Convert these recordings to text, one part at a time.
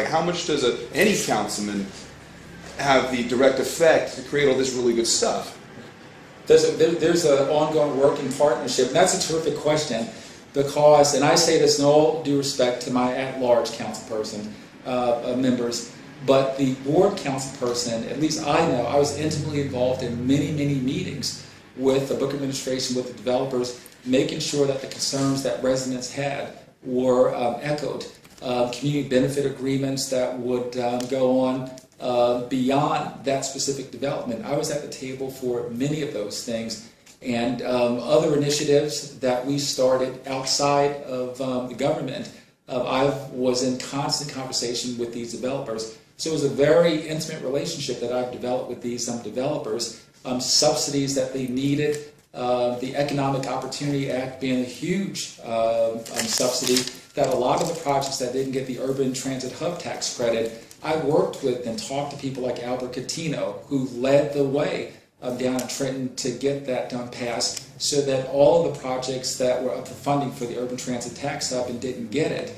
Like, how much does any councilman have the direct effect to create all this really good stuff? There's an ongoing working partnership, and that's a terrific question because, and I say this in all due respect to my at-large councilperson members, but the board councilperson, at least I know, I was intimately involved in many, many meetings with the book administration, with the developers, making sure that the concerns that residents had were echoed. Community benefit agreements that would go on beyond that specific development. I was at the table for many of those things, and other initiatives that we started outside of the government. I was in constant conversation with these developers. So it was a very intimate relationship that I've developed with these developers. Subsidies that they needed, the Economic Opportunity Act being a huge subsidy, that a lot of the projects that didn't get the Urban Transit Hub Tax Credit, I worked with and talked to people like Albert Catino, who led the way down in Trenton to get that done passed, so that all of the projects that were up for funding for the Urban Transit Tax Hub and didn't get it,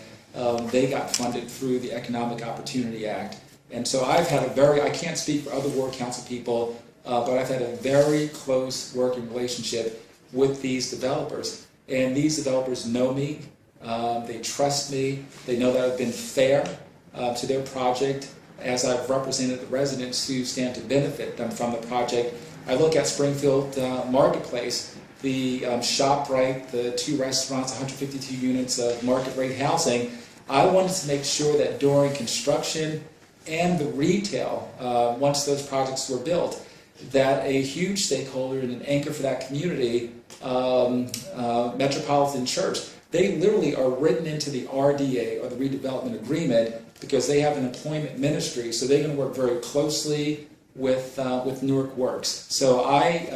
they got funded through the Economic Opportunity Act. And so I've had I can't speak for other ward council people, but I've had a very close working relationship with these developers. And these developers know me, they trust me, they know that I've been fair to their project as I've represented the residents who stand to benefit them from the project. I look at Springfield Marketplace, the ShopRite, the 2 restaurants, 152 units of market rate housing. I wanted to make sure that during construction and the retail, once those projects were built, that a huge stakeholder and an anchor for that community, Metropolitan Church, they literally are written into the RDA, or the redevelopment agreement, because they have an employment ministry, so they're going to work very closely with Newark Works. So I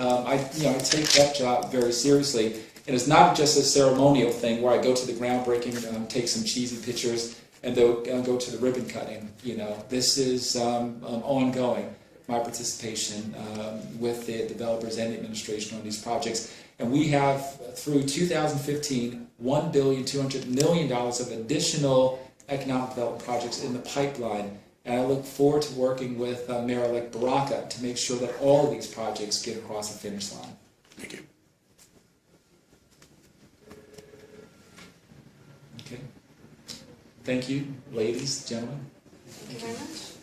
take that job very seriously, and it's not just a ceremonial thing where I go to the groundbreaking, take some cheesy pictures, and then go to the ribbon cutting. This is ongoing. My participation with the developers and the administration on these projects, and we have through 2015 $1.2 billion of additional economic development projects in the pipeline. And I look forward to working with Mayor-elect Baraka to make sure that all of these projects get across the finish line. Thank you. Okay. Thank you, ladies, gentlemen. Thank you very much.